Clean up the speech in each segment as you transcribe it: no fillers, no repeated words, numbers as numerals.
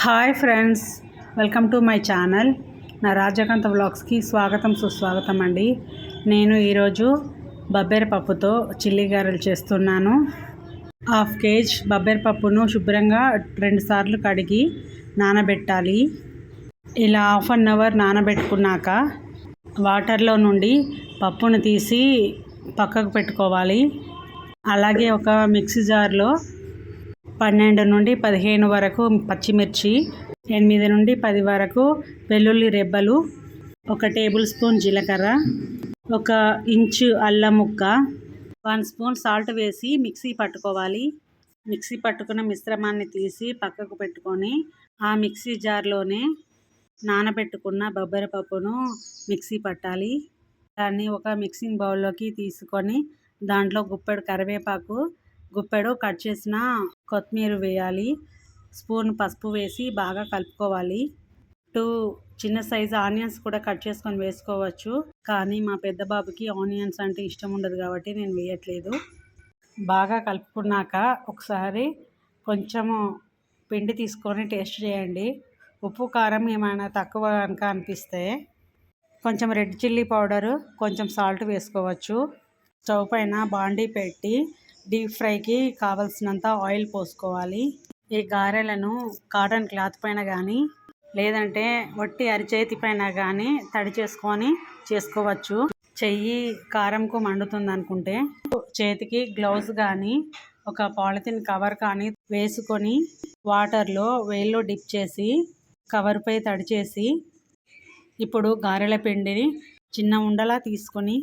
Hi friends, welcome to my channel. నా రాజకాంత వ్లాగ్స్కి స్వాగతం సుస్వాగతం అండి. నేను ఈరోజు బబ్బెర పప్పుతో చిల్లి గారెలు చేస్తున్నాను. 1/2 కేజీ బబ్బెర పప్పును శుభ్రంగా 2 సార్లు కడిగి నానబెట్టాలి. ఇలా 1/2 అవర్ నానబెట్టుకున్నాక వాటర్లో నుండి పప్పును తీసి పక్కకు పెట్టుకోవాలి. అలాగే ఒక మిక్సీ జార్లో 12 నుండి 15 వరకు పచ్చిమిర్చి, 8 నుండి 10 వరకు వెల్లుల్లి రెబ్బలు, 1 టేబుల్ స్పూన్ జీలకర్ర, 1 ఇంచు అల్లం ముక్క, 1 స్పూన్ సాల్ట్ వేసి మిక్సీ పట్టుకోవాలి. మిక్సీ పట్టుకున్న మిశ్రమాన్ని తీసి పక్కకు పెట్టుకొని ఆ మిక్సీ జార్లోనే నానబెట్టుకున్న బొబ్బర పప్పును మిక్సీ పట్టాలి. దాన్ని ఒక మిక్సింగ్ బౌల్లోకి తీసుకొని దాంట్లో గుప్పెడు కరివేపాకు, గుప్పెడు కట్ చేసిన కొత్తిమీర వేయాలి. స్పూన్ పసుపు వేసి బాగా కలుపుకోవాలి. 2 చిన్న సైజు ఆనియన్స్ కూడా కట్ చేసుకొని వేసుకోవచ్చు, కానీ మా పెద్ద బాబుకి ఆనియన్స్ అంటే ఇష్టం ఉండదు కాబట్టి నేను వేయట్లేదు. బాగా కలుపుకున్నాక ఒకసారి కొంచెము పిండి తీసుకొని టేస్ట్ చేయండి. ఉప్పు కారం ఏమైనా తక్కువ కనుక అనిపిస్తే కొంచెం రెడ్ చిల్లీ పౌడరు, కొంచెం సాల్ట్ వేసుకోవచ్చు. స్టవ్ పైన బాండీ పెట్టి డీప్ ఫ్రైకి కావలసినంత ఆయిల్ పోసుకోవాలి. ఈ గారెలను కాటన్ క్లాత్ పైన కానీ లేదంటే వట్టి అరిచేతి పైన కానీ తడి చేసుకొని చేసుకోవచ్చు. చెయ్యి కారంకు మండుతుంది అనుకుంటే చేతికి గ్లౌజ్ కానీ ఒక పాలిథిన్ కవర్ కానీ వేసుకొని వాటర్లో వేల్లో డిప్ చేసి కవర్పై తడి చేసి ఇప్పుడు గారెల పిండిని చిన్న ఉండలా తీసుకొని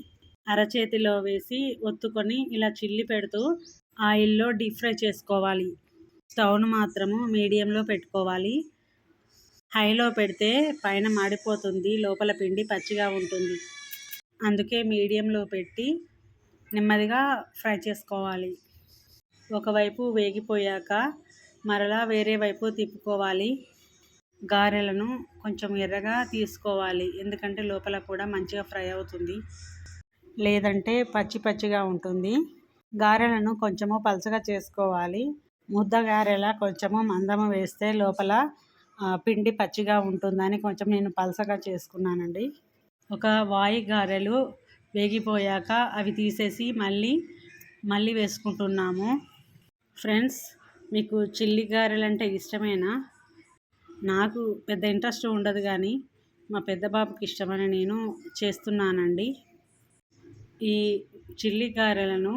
అరచేతిలో వేసి ఒత్తుకొని ఇలా చిల్లి పెడుతూ ఆయిల్లో డీప్ ఫ్రై చేసుకోవాలి. స్టవ్ను మాత్రము మీడియంలో పెట్టుకోవాలి. హైలో పెడితే పైన మాడిపోతుంది, లోపల పిండి పచ్చిగా ఉంటుంది. అందుకే మీడియంలో పెట్టి నెమ్మదిగా ఫ్రై చేసుకోవాలి. ఒకవైపు వేగిపోయాక మరలా వేరే వైపు తిప్పుకోవాలి. గారెలను కొంచెం ఎర్రగా తీసుకోవాలి, ఎందుకంటే లోపల కూడా మంచిగా ఫ్రై అవుతుంది, లేదంటే పచ్చిగా ఉంటుంది. గారెలను కొంచెము పలచగా చేసుకోవాలి. ముద్ద గారెల కొంచెము మందము వేస్తే లోపల పిండి పచ్చిగా ఉంటుందని కొంచెం నేను పలచగా చేసుకున్నానండి. ఒక వాయి గారెలు వేగిపోయాక అవి తీసేసి మళ్ళీ వేసుకుంటున్నాము. ఫ్రెండ్స్, మీకు చిల్లి గారెలు అంటే ఇష్టమేనా? నాకు పెద్ద ఇంట్రెస్ట్ ఉండదు, కానీ మా పెద్ద బాబుకి ఇష్టమని నేను చేస్తున్నానండి. ఈ చిల్లి గారెలను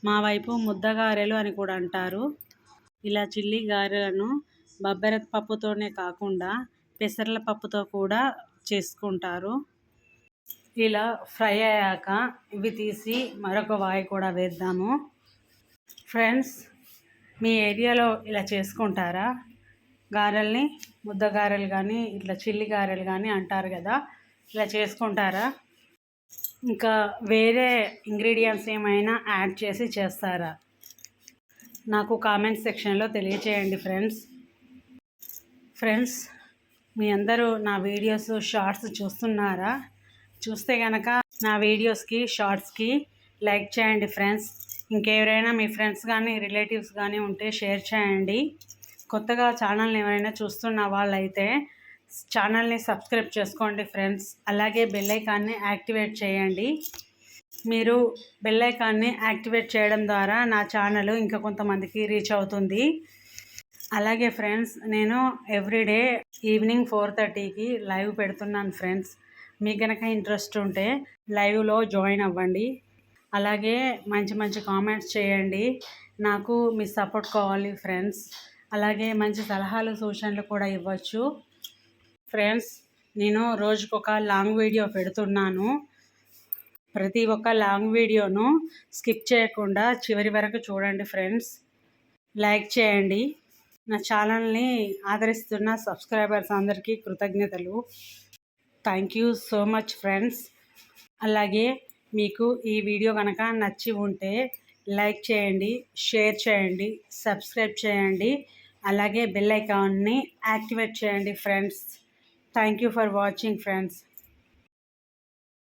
మా వైపు ముద్దగారెలు అని కూడా అంటారు. ఇలా చిల్లి గారెలను బబ్బెర పప్పుతోనే కాకుండా పెసర్ల పప్పుతో కూడా చేసుకుంటారు. ఇలా ఫ్రై అయ్యాక ఇవి తీసి మరొక వాయి కూడా వేద్దాము. ఫ్రెండ్స్, మీ ఏరియాలో ఇలా చేసుకుంటారా? గారెల్ని ముద్ద గారెలు కానీ ఇట్లా చిల్లి గారెలు కానీ అంటారు కదా, ఇలా చేసుకుంటారా? ఇంకా వేరే ఇంగ్రీడియంట్స్ ఏమైనా యాడ్ చేసి చేస్తారా? నాకు కామెంట్ సెక్షన్లో తెలియచేయండి ఫ్రెండ్స్, మీ అందరూ నా వీడియోస్ షార్ట్స్ చూస్తున్నారా? చూస్తే కనుక నా వీడియోస్కి షార్ట్స్కి లైక్ చేయండి ఫ్రెండ్స్. ఇంకెవరైనా మీ ఫ్రెండ్స్ కానీ రిలేటివ్స్ కానీ ఉంటే షేర్ చేయండి. కొత్తగా ఛానల్ని ఎవరైనా చూస్తున్న వాళ్ళైతే ఛానల్ని సబ్స్క్రైబ్ చేసుకోండి ఫ్రెండ్స్. అలాగే బెల్ ఐకాన్ని యాక్టివేట్ చేయండి. మీరు బెల్ ఐకాన్ని యాక్టివేట్ చేయడం ద్వారా నా ఛానల్ ఇంకా కొంతమందికి రీచ్ అవుతుంది. అలాగే ఫ్రెండ్స్, నేను ఎవ్రీడే ఈవినింగ్ 4:30కి లైవ్ పెడుతున్నాను ఫ్రెండ్స్. మీకు కనుక ఇంట్రెస్ట్ ఉంటే లైవ్లో జాయిన్ అవ్వండి. అలాగే మంచి కామెంట్స్ చేయండి. నాకు మీ సపోర్ట్ కావాలి ఫ్రెండ్స్. అలాగే మంచి సలహాలు సూచనలు కూడా ఇవ్వచ్చు ఫ్రెండ్స్. నేను రోజుకొక లాంగ్ వీడియో పెడుతున్నాను. ప్రతి ఒక్క లాంగ్ వీడియోను స్కిప్ చేయకుండా చివరి వరకు చూడండి ఫ్రెండ్స్. లైక్ చేయండి. నా ఛానల్ని ఆదరిస్తున్న సబ్స్క్రైబర్స్ అందరికీ కృతజ్ఞతలు. Thank you so much friends. అలాగే మీకు ఈ వీడియో కనుక నచ్చి ఉంటే లైక్ చేయండి, షేర్ చేయండి, సబ్స్క్రైబ్ చేయండి. అలాగే బెల్ ఐకాన్ని యాక్టివేట్ చేయండి friends. Thank you for watching friends.